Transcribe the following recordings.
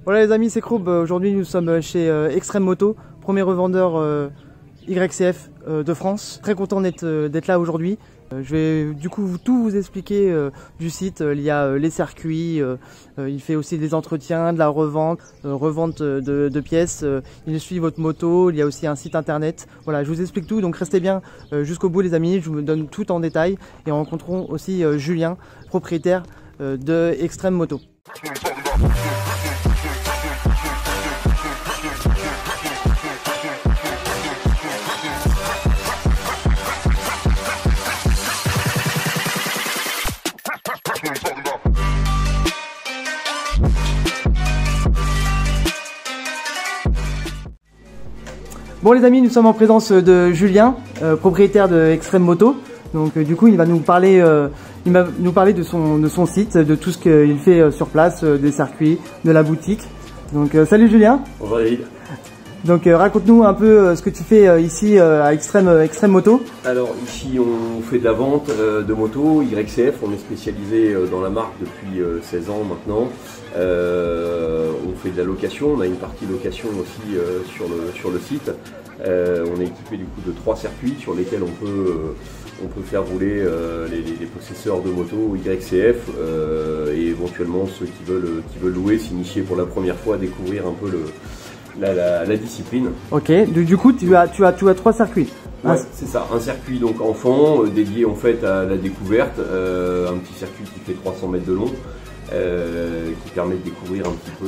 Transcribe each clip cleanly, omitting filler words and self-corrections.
Voilà les amis, c'est Kroub. Aujourd'hui nous sommes chez Extreme Moto, premier revendeur YCF de France. Très content d'être là aujourd'hui. Je vais du coup tout vous expliquer du site. Il y a les circuits, il fait aussi des entretiens, de la revente, revente de pièces. Il suit votre moto, il y a aussi un site internet. Voilà, je vous explique tout, donc restez bien jusqu'au bout les amis, je vous donne tout en détail. Et rencontrons aussi Julien, propriétaire de Extreme Moto. Bon les amis, nous sommes en présence de Julien, propriétaire de Extreme Moto. Donc du coup il va nous parler de son site, de tout ce qu'il fait sur place, des circuits, de la boutique. Donc salut Julien. Bonjour David. Donc raconte-nous un peu ce que tu fais ici à Extreme Moto. Alors ici on fait de la vente de motos YCF, on est spécialisé dans la marque depuis 16 ans maintenant. On fait de la location, on a une partie location aussi sur le site. On est équipé du coup de 3 circuits sur lesquels on peut faire rouler les possesseurs de motos YCF et éventuellement ceux qui veulent louer, s'initier pour la première fois, découvrir un peu la discipline. Ok, du coup tu as 3 circuits. Ouais, c'est ça, un circuit donc enfant dédié en fait à la découverte, un petit circuit qui fait 300 mètres de long, qui permet de découvrir un petit peu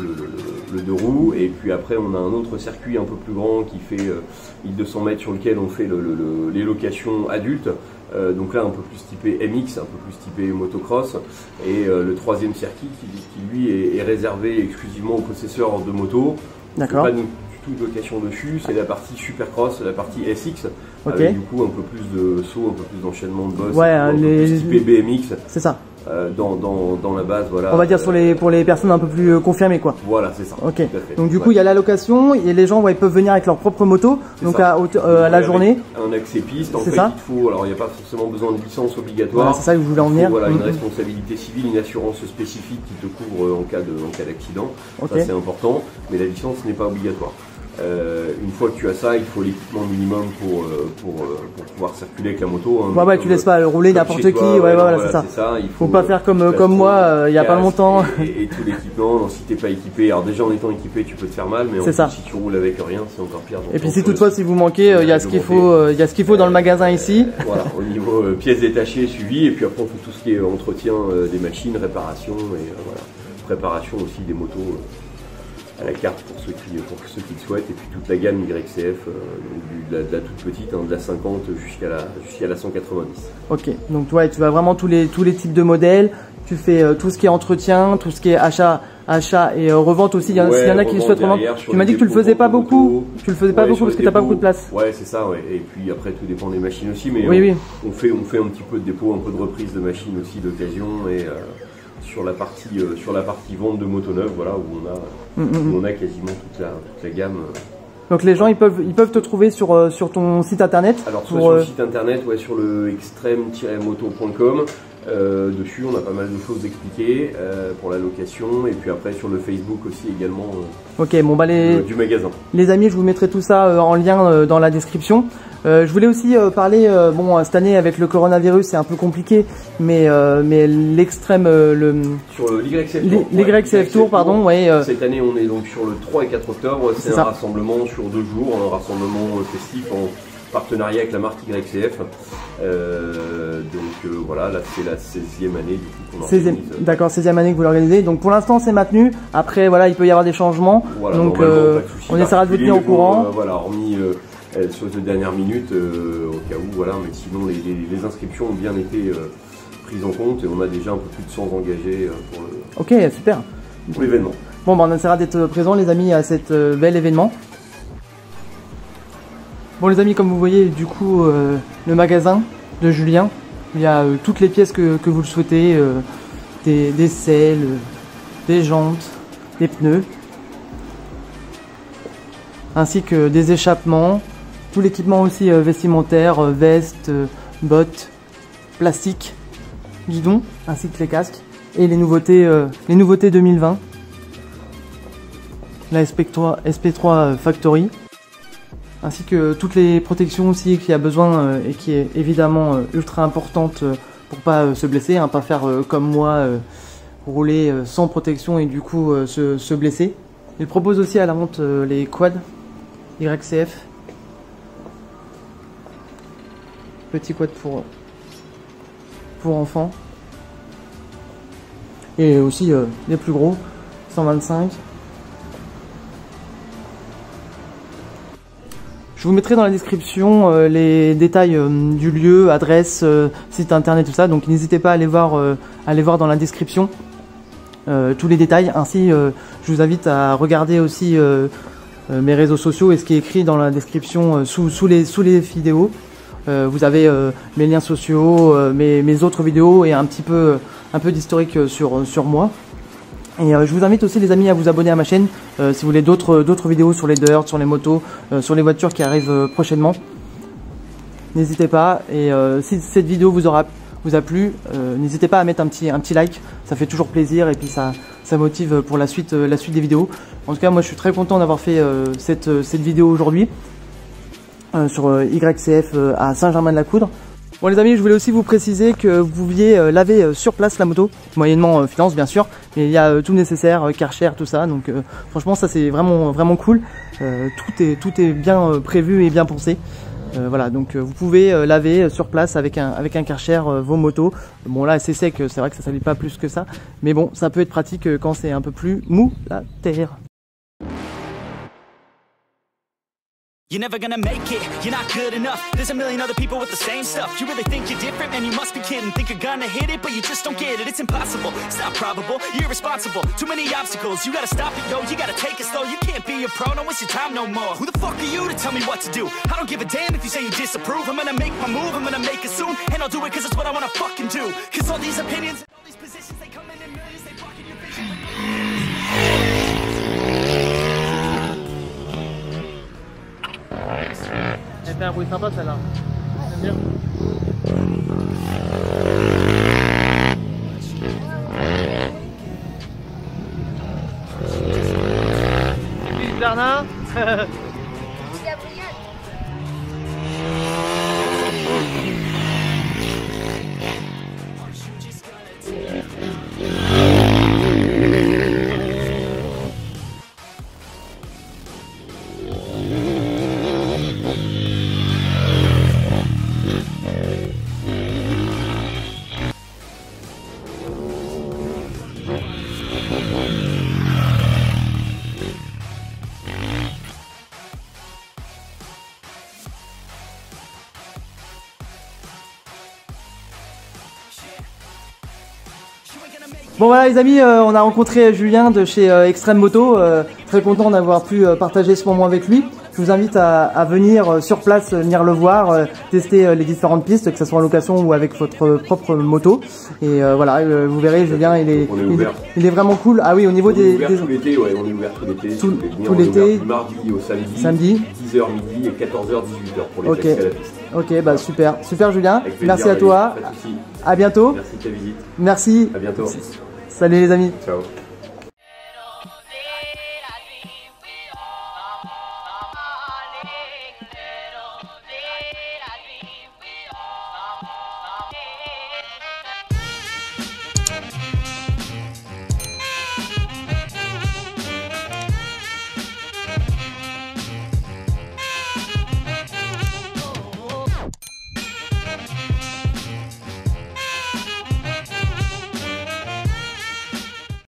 le deux roues, et puis après on a un autre circuit un peu plus grand qui fait 1200 mètres sur lequel on fait les locations adultes, donc là un peu plus typé MX, un peu plus typé motocross, et le troisième circuit qui lui est réservé exclusivement aux possesseurs de motos. D'accord. Pas du tout de location dessus, c'est la partie Supercross, la partie SX, avec du coup un peu plus de saut, un peu plus d'enchaînement de boss, un peu plus typé BMX. C'est ça. Dans la base, voilà. On va dire pour les personnes un peu plus confirmées, quoi. Voilà, c'est ça. Ok. Donc du coup, il y a la location et les gens, ils peuvent venir avec leur propre moto, donc à la journée. Un accès piste, en fait, il faut. Alors, il n'y a pas forcément besoin de licence obligatoire. Voilà, c'est ça que je voulais en venir. Voilà, une responsabilité civile, une assurance spécifique qui te couvre en cas d'accident. Ça, c'est important, mais la licence n'est pas obligatoire. Une fois que tu as ça, il faut l'équipement minimum pour pouvoir circuler avec la moto. Hein. Ouais, tu laisses pas rouler n'importe qui. Voilà, c'est ça. Il faut pas faire comme moi il y a pas longtemps. Et tout l'équipement. Si t'es pas équipé, alors déjà en étant équipé, tu peux te faire mal, mais en plus, si tu roules avec rien, c'est encore pire. Et puis si toutefois si vous manquez, il y a ce qu'il faut dans le magasin ici. Voilà, au niveau pièces détachées, suivi, et puis après on fait tout ce qui est entretien des machines, réparation et voilà, préparation aussi des motos. À la carte pour ceux qui le souhaitent, et puis toute la gamme YCF, de la toute petite, de la 50 jusqu'à la 190. Ok, donc tu vas vraiment tous les types de modèles, tu fais tout ce qui est entretien, tout ce qui est achat et revente aussi. S'il y en a qui souhaitent revendre. Tu m'as dit que tu le faisais pas beaucoup, parce que tu n'as pas beaucoup de place. Ouais, c'est ça, et puis après tout dépend des machines aussi, mais on fait un petit peu de dépôt, un peu de reprise de machines aussi d'occasion, et sur la partie vente de motos neuves, voilà, où on a quasiment toute la gamme. Donc les gens ils peuvent te trouver sur ton site internet. Alors sur le site internet, sur le extreme-moto.com. Dessus on a pas mal de choses d'expliquer pour la location, et puis après sur le Facebook aussi également du magasin. Les amis, je vous mettrai tout ça en lien dans la description. Je voulais aussi parler, cette année avec le coronavirus c'est un peu compliqué, mais l'extrême, sur l'YCF Tour, pardon, cette année on est donc sur le 3 et 4 octobre, c'est un rassemblement sur 2 jours, un rassemblement festif en partenariat avec la marque YCF. Voilà, là c'est la 16e année du coup qu'on organise. D'accord, 16e année que vous l'organisez. Donc pour l'instant c'est maintenu. Après voilà, il peut y avoir des changements. Voilà, donc on essaiera de vous tenir au courant. Hormis sur les dernières minutes au cas où, voilà, mais sinon les inscriptions ont bien été prises en compte, et on a déjà un peu plus de 100 engagés pour l'événement. Bon, on essaiera d'être présents les amis à cet bel événement. Bon les amis, comme vous voyez du coup le magasin de Julien, il y a toutes les pièces que vous le souhaitez, des selles, des jantes, des pneus, ainsi que des échappements, tout l'équipement aussi vestimentaire, vestes, bottes, plastique, guidon, ainsi que les casques, et les nouveautés 2020. la SP3 Factory, ainsi que toutes les protections aussi qu'il y a besoin et qui est évidemment ultra importante pour pas se blesser, hein, pas faire comme moi, rouler sans protection et du coup se blesser. Il propose aussi à la vente les quads YCF, petit quad pour enfants, et aussi les plus gros 125. Je vous mettrai dans la description les détails du lieu, adresse, site internet, tout ça. Donc n'hésitez pas à aller voir dans la description tous les détails. Ainsi, je vous invite à regarder aussi mes réseaux sociaux et ce qui est écrit dans la description sous les vidéos. Vous avez mes liens sociaux, mes autres vidéos et un peu d'historique sur moi. Et je vous invite aussi les amis à vous abonner à ma chaîne si vous voulez d'autres vidéos sur les dirt, sur les motos, sur les voitures qui arrivent prochainement. N'hésitez pas, et si cette vidéo vous a plu, n'hésitez pas à mettre un petit like, ça fait toujours plaisir et puis ça motive pour la suite des vidéos. En tout cas moi je suis très content d'avoir fait cette vidéo aujourd'hui sur YCF à Saint-Germain-de-la-Coudre. Bon les amis, je voulais aussi vous préciser que vous pouviez laver sur place la moto, moyennement finance bien sûr, mais il y a tout le nécessaire, Karcher, tout ça, donc franchement ça c'est vraiment cool, tout est bien prévu et bien pensé. Voilà, donc vous pouvez laver sur place avec un Karcher vos motos. Bon là c'est sec, c'est vrai que ça salit pas plus que ça, mais bon ça peut être pratique quand c'est un peu plus mou la terre. You're never gonna make it, you're not good enough. There's a million other people with the same stuff. You really think you're different? Man, you must be kidding. Think you're gonna hit it, but you just don't get it. It's impossible, it's not probable, you're irresponsible. Too many obstacles, you gotta stop it, yo. You gotta take it slow, you can't be a pro, don't waste your time no more. Who the fuck are you to tell me what to do? I don't give a damn if you say you disapprove. I'm gonna make my move, I'm gonna make it soon. And I'll do it cause it's what I wanna fucking do. Cause all these opinions, all these positions, they come in millions, they blocking your vision. Elle fait un bruit sympa celle-là. J'aime bien. Vive Bernard. Bon voilà les amis, on a rencontré Julien de chez Extreme Moto, très content d'avoir pu partager ce moment avec lui. Je vous invite à venir sur place, venir le voir, tester les différentes pistes, que ce soit en location ou avec votre propre moto. Et voilà, vous verrez Julien, il est vraiment cool. Ah oui, au niveau des... Tout l'été, ouais, on est ouvert tout l'été. Tout l'été. Du mardi au samedi. 10h midi et 14h 18h pour les tests à la piste. Ok, bah super Julien. Avec plaisir, merci à toi. pas de soucis. À bientôt. Merci de ta visite. Merci. À bientôt. Salut les amis. Ciao.